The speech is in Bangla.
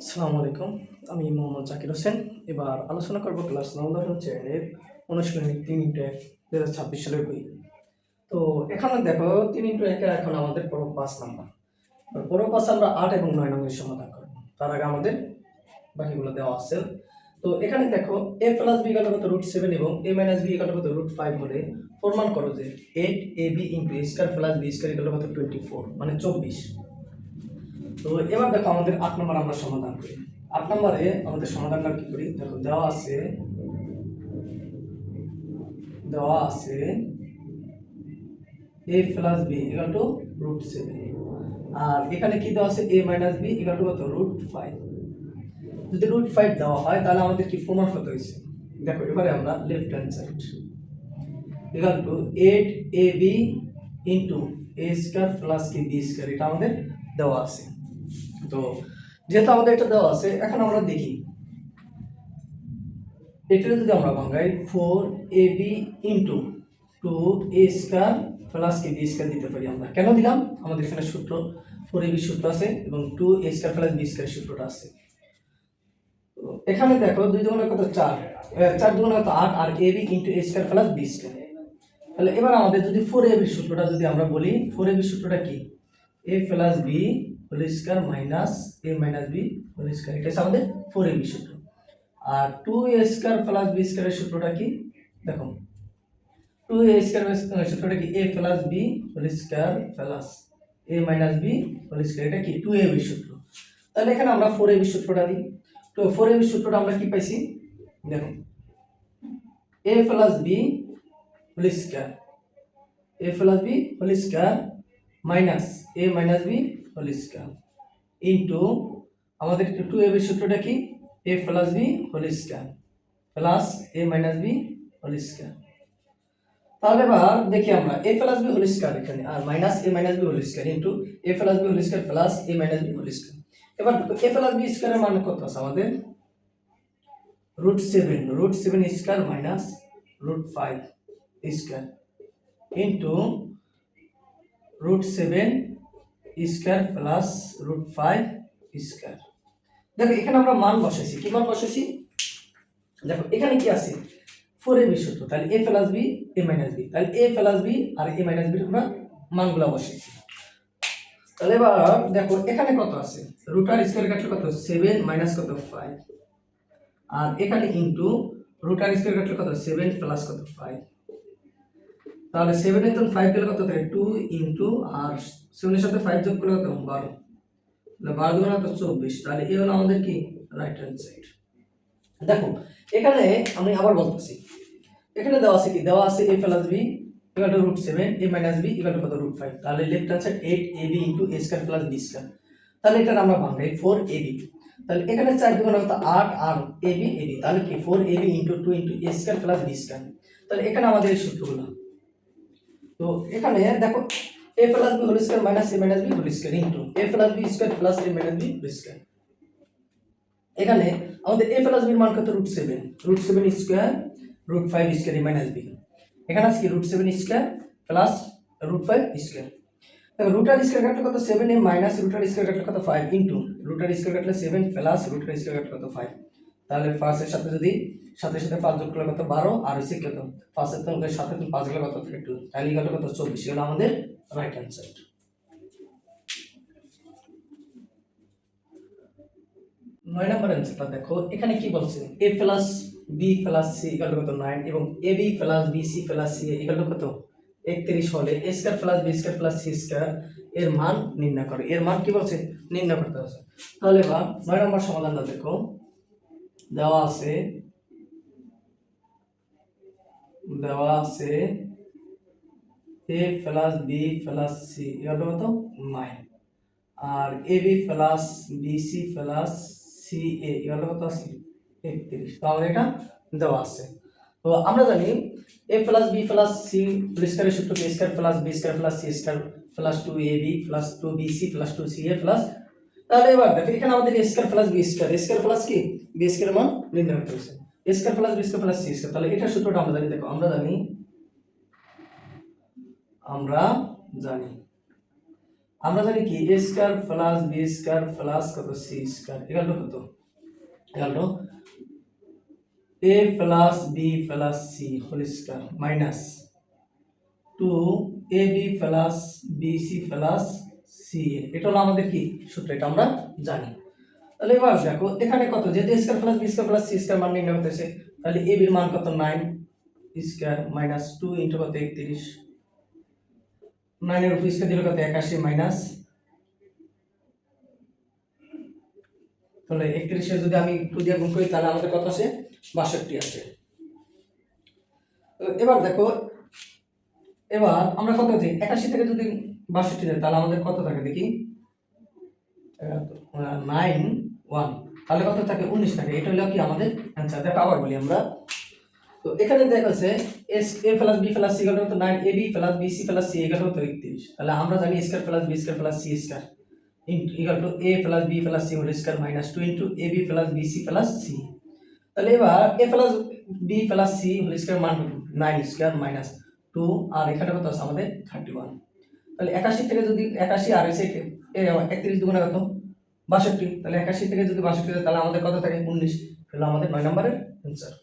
আসসালামু আলাইকুম। আমি মোহাম্মদ জাকির হোসেন। এবার আলোচনা করব ক্লাস 9 দশম শ্রেণীর অনুশীলনী 3 2026 সালের বই। তো এখানে দেখো 3 এখন আমাদের পর্ব 5 নাম্বার। পর্ব 5 আমরা 8 এবং 9 নম্বরের সমাধান করব। তার আগে আমাদের বাকিগুলো দেওয়া আছে। তো এখানে দেখো a + b = √7 এবং a - b = √5 হলে প্রমাণ করো যে 8ab * a² + b² = 24 মানে 24। তো এবার দেখো আমাদের 8 নম্বর আমরা সমাধান করি। 8 নম্বরে আমাদের সমাধানটা কি করি? দেখো দেওয়া আছে a + b = √7 আর এখানে কি দেওয়া আছে a - b = কত √5। যদি √5 দেওয়া হয় তাহলে আমাদের কি প্রমাণ করতে হইছে? দেখো এবারে আমরা left hand side = 8ab * a² + b² এটা আমাদের দেওয়া আছে। তো যেহেতু আমাদের এটা দেওয়া আছে এখন আমরা দেখি এটা যদি আমরা ভাঙাই 4ab * 2a² + b² দিতে পারি আমরা। কেন দিলাম? আমাদের এখানে সূত্র 4ab সূত্র আছে এবং 2a² + b² সূত্রটা আছে। তো এখানে দেখো 2 দুগুণে কত 4, 4 দুগুণে কত 8 আর ab * a² + b²। তাহলে এবার আমাদের যদি 4ab সূত্রটা যদি আমরা বলি 4ab সূত্রটা কি? a + b² - a - b², এটা হচ্ছে আমাদের 4ab সূত্র। আর 2a² + b² এর সূত্রটা কি? দেখো 2a² সূত্রটা কি? a + b² + a - b² এটা কি 2ab সূত্র। তাহলে এখানে আমরা 4ab সূত্রটা দিই। তো 4ab সূত্রটা আমরা কি পাইছি? দেখো a + b² a + b² - a - b² into আমাদের 2ab সূত্রটা কি? a + b² plus a - b²। তাহলে এবার দেখি আমরা a + b² এখানে আর minus a - b² into a + b² plus a - b²। এবার দেখো a + b² এর মান কত আছে আমাদের? √7 √7² মাইনাস √5² ইনটু √7² প্লাস √5²। দেখো এখানে আমরা মান বসাইছি। কি মান বসাইছি? দেখো এখানে কি আছে? 4ab সূত্র। তাহলে a + b a - b, তাহলে a + b R a - b এর আমরা মানগুলো বসাইছি। তাহলে এবার দেখো এখানে কত আছে? √r² কাটলে কত? 7 মাইনাস কত 5 আর এখানে ইনটু √r² কাটলে কত? 7 প্লাস কত 5। তাহলে 7 এর 5 গেলে কত থাকে? 2 ইনটু আর 7 এর সাথে 5 যোগ করলে কত? 12। তাহলে 12 দুগুণে কত? 24। তাহলে এই হলো আমাদের কি রাইট হ্যান্ড সাইড। দেখো এখানে আমি আবার বলতেছি, এখানে দেওয়া আছে কি? দেওয়া আছে a + b = √7 a - b = কত? √5। তাহলে left hand side 8ab * a² + b²। তাহলে এটা আমরা ভাঙাই 4ab। তাহলে এখানে 4 দুগুণে কত? 8 আর ab তাহলে কি 4ab * 2 * a² + b²। তাহলে এখানে আমাদের এই সূত্রগুলো। তো এখানে দেখো a + b² - a - b² into a + b² + a - b²। এখানে আমাদের a + b এর মান কত? √7 √7² √5² - b। এখানে আছে কি √7² প্লাস √5²। দেখো √r² কাটলে কত? 7 এ মাইনাস √r² কাটলে কত? 5 ইনটু √r² কাটলে 7 প্লাস √r² কাটলে কত? 5। তাহলে 5 এর সাথে যদি সাথে 5 যোগ করলে কত? 12 আর হইছে কত? 5 এর সঙ্গে 7 এর 5 গেলে কত থাকে? 2। তাহলে কত 24 হলো আমাদের রাইট হ্যান্ড সাইড। 9 নম্বর অ্যানসারটা দেখো এখানে কি বলছে? a + b + c = কত? 9 এবং ab + bc + ca = কত? 31 হলে a² + b² + c² এর মান নির্ণয় করো। এর মান কি বলছে? নির্ণয় করতে হবে। তাহলে এবার 9 নম্বর সমাধানটা দেখো দেওয়া আছে a + b + c = কত? 9 আর ab + bc + ca = কত আছে? 31। তাহলে এটা দেওয়া আছে। তো আমরা জানি a + b + c এর সূত্র কি? a² + b² + c² + 2ab + 2bc + 2ca তাহলে এবার দেখো এখানে আমাদের a² + b², a² প্লাস কি b² এর মান নির্ণয় করতে হবে। a² + b² + c², তাহলে এটা সূত্রটা আমরা জানি। দেখো আমরা জানি আমরা জানি কি A square plus B square plus কত সি স্কয়ার ইকুয়াল টু কত, equal to A plus B plus C whole square minus 2ab plus bc plus ca। এটা হলো আমাদের কি সূত্র, এটা আমরা জানি। তাহলে এবার দেখো এখানে কত, যেহেতু a square plus b square plus c square মান নির্ণয় করতেছে, তাহলে ab এর মান কত 9 স্কয়ার মাইনাস 2 ইনটু কত 31, 9 এর উপর স্কয়ার দিলে কত 81 মাইনাস, তাহলে 31 এর যদি আমি 2 দিয়ে গুণ করি তাহলে আমাদের কত আসে 62 আসে। এবার দেখো, এবার আমরা কত দিই 81 থেকে যদি 62 দেই তাহলে আমাদের কত থাকে দেখি 9 1, তাহলে কত থাকে 19 থাকে। এটা হলো কি আমাদের आंसर। দেখো আবার বলি আমরা, তো এখানে দেখাচ্ছে a plus b plus c কত 9ab plus bc plus c কত 31। তাহলে আমরা জানি a square plus b square plus c square equal to a plus b plus c whole square minus 2 into ab plus bc plus c। তাহলে এবার a plus b plus c whole square মান 9 স্কয়ার মাইনাস 2 আর এখানে কত আছে আমাদের 31। তাহলে 81 থেকে যদি 81 আর এসে 31 দুগুণে কত 62, তাহলে 81 থেকে যদি 62 দেয় তাহলে আমাদের কত থাকে 19, হলো আমাদের 9 নম্বরের आंसर।